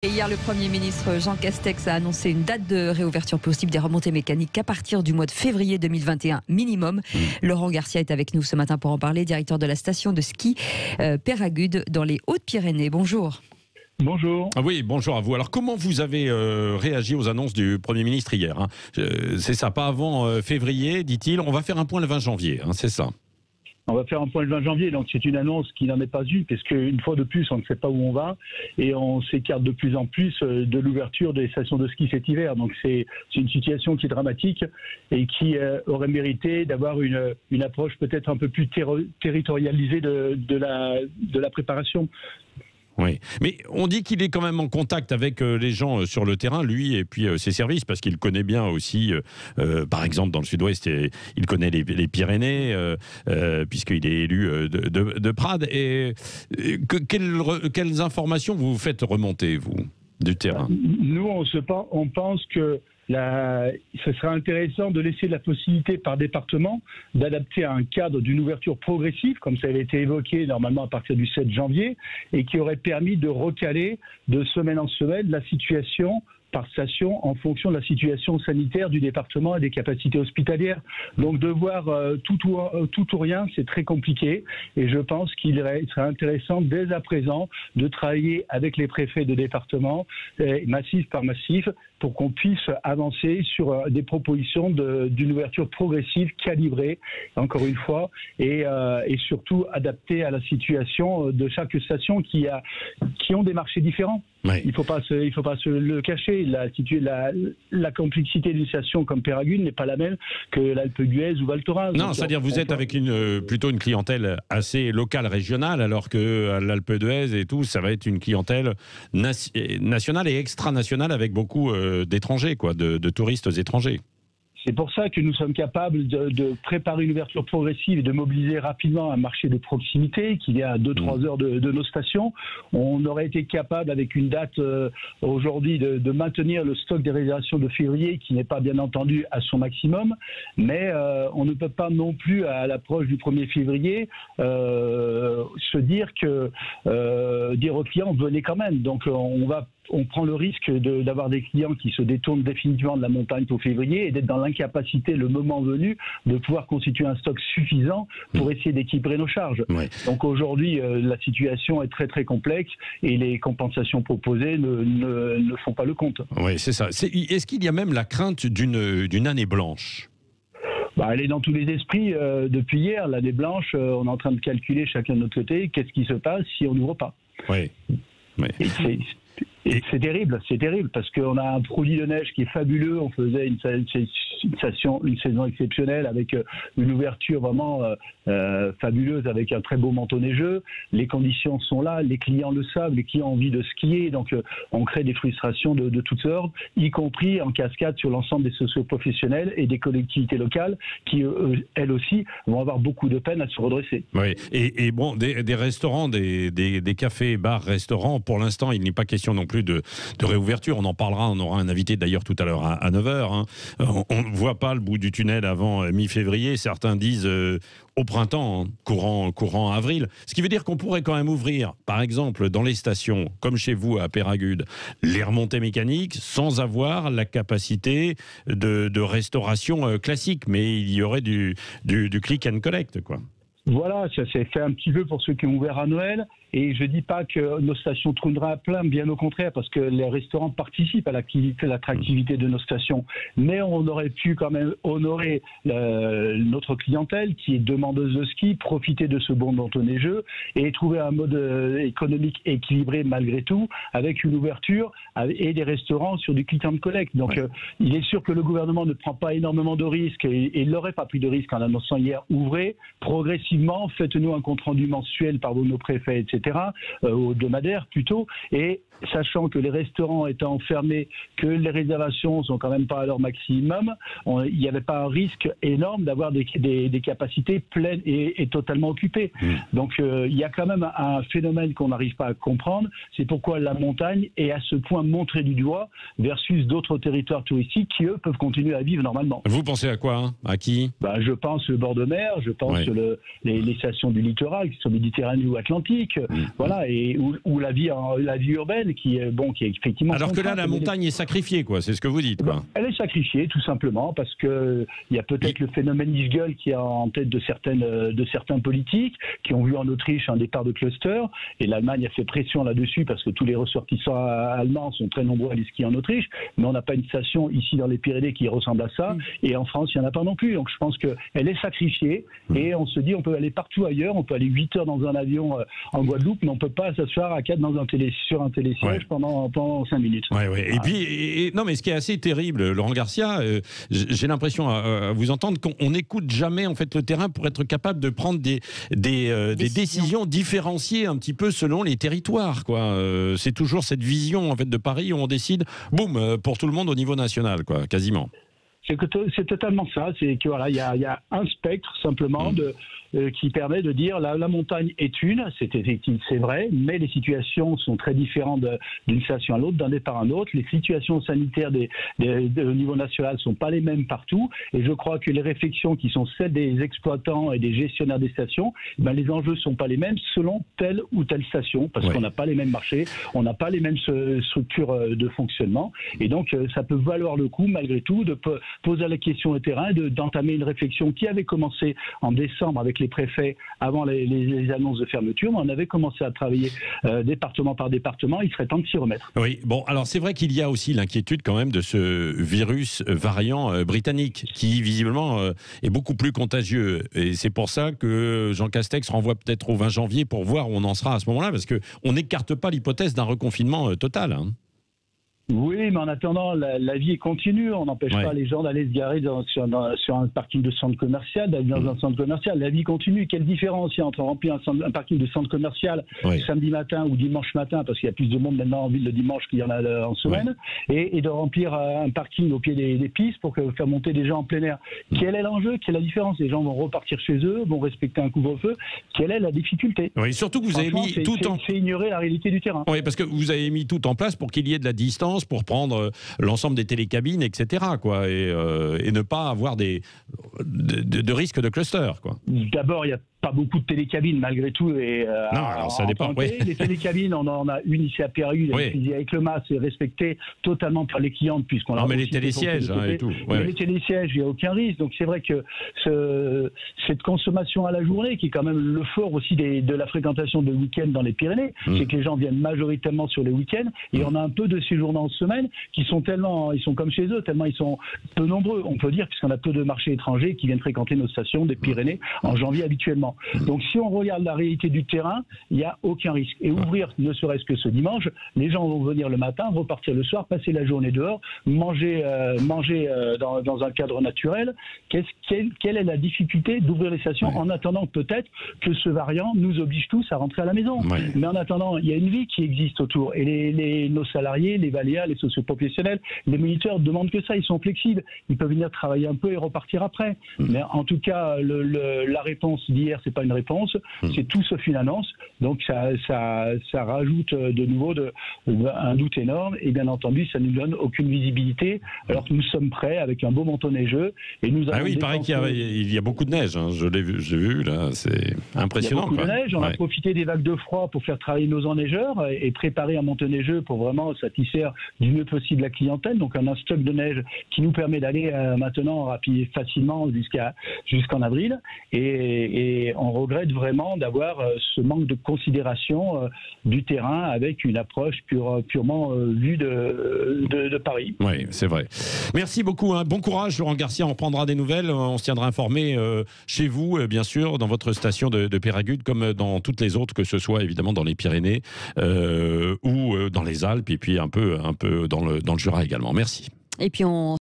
Et hier, le Premier ministre Jean Castex a annoncé une date de réouverture possible des remontées mécaniques à partir du mois de février 2021 minimum. Laurent Garcia est avec nous ce matin pour en parler, directeur de la station de ski Peyragudes dans les Hautes-Pyrénées. Bonjour. Bonjour. Ah oui, bonjour à vous. Alors, comment vous avez réagi aux annonces du Premier ministre hier, hein? C'est ça, pas avant février, dit-il. On va faire un point le 20 janvier, hein, c'est ça. On va faire un point le 20 janvier, donc c'est une annonce qui n'en est pas une, parce qu'une fois de plus, on ne sait pas où on va, et on s'écarte de plus en plus de l'ouverture des stations de ski cet hiver. Donc c'est une situation qui est dramatique et qui aurait mérité d'avoir une approche peut-être un peu plus territorialisée de la préparation. Oui, mais on dit qu'il est quand même en contact avec les gens sur le terrain, lui et puis ses services, parce qu'il connaît bien aussi, par exemple dans le sud-ouest, il connaît les Pyrénées, puisqu'il est élu de Prades. Et quelles informations vous faites remonter, vous, du terrain? Nous, on pense que ce serait intéressant de laisser la possibilité par département d'adapter à un cadre d'une ouverture progressive, comme ça avait été évoqué normalement à partir du 7 janvier, et qui aurait permis de recaler de semaine en semaine la situation par station en fonction de la situation sanitaire du département et des capacités hospitalières. Donc de voir tout ou rien, c'est très compliqué, et je pense qu'il serait intéressant dès à présent de travailler avec les préfets de département, massif par massif, pour qu'on puisse avancer sur des propositions d'une ouverture progressive, calibrée, encore une fois, et surtout adaptée à la situation de chaque station qui ont des marchés différents. Ouais. Il faut pas se le cacher. La complexité d'une station comme Peyragudes n'est pas la même que l'Alpe d'Huez ou Val Thorens. Non, c'est-à-dire vous êtes avec plutôt une clientèle assez locale, régionale, alors que à l'Alpe d'Huez et tout, ça va être une clientèle nationale et extra-nationale avec beaucoup d'étrangers, quoi, de touristes étrangers. C'est pour ça que nous sommes capables de préparer une ouverture progressive et de mobiliser rapidement un marché de proximité qui est à 2-3 heures de nos stations. On aurait été capable, avec une date aujourd'hui, de maintenir le stock des réservations de février, qui n'est pas bien entendu à son maximum, mais on ne peut pas non plus, à l'approche du 1er février, se dire aux clients venez quand même. Donc on prend le risque d'avoir des clients qui se détournent définitivement de la montagne pour février et d'être dans l'incapacité, le moment venu, de pouvoir constituer un stock suffisant pour essayer d'équilibrer nos charges. Ouais. Donc aujourd'hui, la situation est très très complexe et les compensations proposées ne font pas le compte. Oui, c'est ça. Est-ce qu'il y a même la crainte d'une année blanche ? Elle est dans tous les esprits depuis hier. L'année blanche, on est en train de calculer chacun de notre côté qu'est-ce qui se passe si on n'ouvre pas. Oui. Et c'est terrible, parce qu'on a un produit de neige qui est fabuleux. On faisait une saison exceptionnelle avec une ouverture vraiment fabuleuse, avec un très beau manteau neigeux. Les conditions sont là, les clients le savent, les clients ont envie de skier, donc on crée des frustrations de toutes sortes, y compris en cascade sur l'ensemble des socio-professionnels et des collectivités locales qui, elles aussi, vont avoir beaucoup de peine à se redresser. Oui, et bon, des restaurants, des cafés, bars, restaurants, pour l'instant, il n'est pas question non plus de réouverture. On en parlera, on aura un invité d'ailleurs tout à l'heure à 9h. Hein. On ne voit pas le bout du tunnel avant mi-février. Certains disent au printemps, courant avril. Ce qui veut dire qu'on pourrait quand même ouvrir, par exemple, dans les stations, comme chez vous à Peyragudes, les remontées mécaniques sans avoir la capacité de restauration classique. Mais il y aurait du click and collect, quoi. Voilà, ça s'est fait un petit peu pour ceux qui ont ouvert à Noël. Et je ne dis pas que nos stations tourneront à plein, bien au contraire, parce que les restaurants participent à l'attractivité de nos stations. Mais on aurait pu quand même honorer notre clientèle qui est demandeuse de ski, profiter de ce bon manteau neigeux et trouver un mode économique équilibré malgré tout, avec une ouverture et des restaurants sur du click and collect. Donc il est sûr que le gouvernement ne prend pas énormément de risques et il n'aurait pas pris de risques en annonçant hier ouvrez progressivement, faites-nous un compte rendu mensuel par nos préfets, etc. Au hebdomadaire plutôt, et sachant que les restaurants étant fermés, que les réservations sont quand même pas à leur maximum, il n'y avait pas un risque énorme d'avoir des capacités pleines et totalement occupées. Donc il y a quand même un phénomène qu'on n'arrive pas à comprendre, c'est pourquoi la montagne est à ce point montrée du doigt versus d'autres territoires touristiques qui, eux, peuvent continuer à vivre normalement. Vous pensez à quoi, hein? À qui? Je pense le bord de mer, je pense les stations du littoral, qui sont méditerranéennes ou atlantiques, voilà, et ou la vie urbaine qui est effectivement. Alors que là, la montagne est sacrifiée, quoi. C'est ce que vous dites, quoi. Elle est sacrifiée, tout simplement, parce que il y a peut-être le phénomène Ischgl qui est en tête de certains politiques qui ont vu en Autriche un départ de cluster, et l'Allemagne a fait pression là-dessus parce que tous les ressortissants allemands sont très nombreux à aller skier en Autriche, mais on n'a pas une station ici dans les Pyrénées qui ressemble à ça, et en France, il n'y en a pas non plus. Donc je pense qu'elle est sacrifiée, et on se dit on peut aller partout ailleurs, on peut aller 8 heures dans un avion en Guadeloupe, mais on ne peut pas s'asseoir à 4 sur un télésiège pendant 5 minutes. Ouais. Et puis, non, mais ce qui est assez terrible, Laurent Garcia, j'ai l'impression à vous entendre qu'on n'écoute jamais en fait le terrain pour être capable de prendre des décisions différenciées un petit peu selon les territoires, quoi. C'est toujours cette vision en fait de Paris où on décide, boum, pour tout le monde au niveau national, quoi, quasiment. C'est totalement ça. C'est que voilà, il y a un spectre simplement qui permet de dire la montagne est une, c'est effectivement, c'est vrai, mais les situations sont très différentes d'une station à l'autre, d'un départ à un autre. Les situations sanitaires au niveau national sont pas les mêmes partout, et je crois que les réflexions qui sont celles des exploitants et des gestionnaires des stations, les enjeux sont pas les mêmes selon telle ou telle station, parce qu'on n'a pas les mêmes marchés, on n'a pas les mêmes structures de fonctionnement, et donc ça peut valoir le coup malgré tout de poser la question au terrain, d'entamer une réflexion qui avait commencé en décembre avec les préfets avant les annonces de fermeture. On avait commencé à travailler département par département. Il serait temps de s'y remettre. Oui, bon, alors c'est vrai qu'il y a aussi l'inquiétude quand même de ce virus variant britannique qui visiblement est beaucoup plus contagieux. Et c'est pour ça que Jean Castex renvoie peut-être au 20 janvier pour voir où on en sera à ce moment-là, parce qu'on n'écarte pas l'hypothèse d'un reconfinement total. Oui, mais en attendant, la vie est continue. On n'empêche pas les gens d'aller se garer sur un parking de centre commercial, d'aller dans un centre commercial. La vie continue. Quelle différence il y a entre remplir un parking de centre commercial samedi matin ou dimanche matin, parce qu'il y a plus de monde maintenant en ville le dimanche qu'il y en a en semaine, et de remplir un parking au pied des pistes pour faire monter des gens en plein air. Quel est l'enjeu? Quelle est la différence? Les gens vont repartir chez eux, vont respecter un couvre-feu. Quelle est la difficulté? Oui, surtout que vous avez mis tout en... C'est ignorer la réalité du terrain. Oui, parce que vous avez mis tout en place pour qu'il y ait de la distance, pour prendre l'ensemble des télécabines, etc., quoi, et ne pas avoir de risque de cluster, quoi. D'abord, il n'y a pas beaucoup de télécabines malgré tout. Non, alors ça dépend. Les télécabines, on en a une ici à Péragude, avec le MAS, c'est respecté totalement par les clientes puisqu'on a. Non, mais les télésièges et tout. Les télésièges, il n'y a aucun risque. Donc c'est vrai que cette consommation à la journée, qui est quand même le fort aussi de la fréquentation de week-end dans les Pyrénées, c'est que les gens viennent majoritairement sur les week-ends, et on a un peu de séjournants en semaine qui sont ils sont comme chez eux, tellement ils sont peu nombreux, on peut dire, puisqu'on a peu de marchés étrangers qui viennent fréquenter nos stations des Pyrénées en janvier habituellement. Donc si on regarde la réalité du terrain, il n'y a aucun risque. Et ouvrir, ne serait-ce que ce dimanche, les gens vont venir le matin, repartir le soir, passer la journée dehors, manger dans un cadre naturel. Quelle est la difficulté d'ouvrir les stations en attendant peut-être que ce variant nous oblige tous à rentrer à la maison? Mais en attendant, il y a une vie qui existe autour. Et nos salariés, les valéas, les socioprofessionnels, les moniteurs demandent que ça. Ils sont flexibles. Ils peuvent venir travailler un peu et repartir après. Mais en tout cas, la réponse d'hier, c'est pas une réponse, c'est tout sauf une annonce. Donc ça rajoute de nouveau un doute énorme, et bien entendu ça ne nous donne aucune visibilité, alors que nous sommes prêts avec un beau manteau neigeux, et nous avons il paraît qu'il y a beaucoup de neige, hein. J'ai vu là, c'est impressionnant. Il y a beaucoup de neige, on a profité des vagues de froid pour faire travailler nos enneigeurs et préparer un manteau neigeux pour vraiment satisfaire du mieux possible la clientèle. Donc on a un stock de neige qui nous permet d'aller maintenant facilement jusqu'en avril, et on regrette vraiment d'avoir ce manque de considération du terrain avec une approche purement vue de Paris. Oui, c'est vrai. Merci beaucoup. Hein. Bon courage, Laurent Garcia. On prendra des nouvelles. On se tiendra informé chez vous, bien sûr, dans votre station de Péragude, comme dans toutes les autres, que ce soit évidemment dans les Pyrénées ou dans les Alpes, et puis un peu dans le Jura également. Merci. Et puis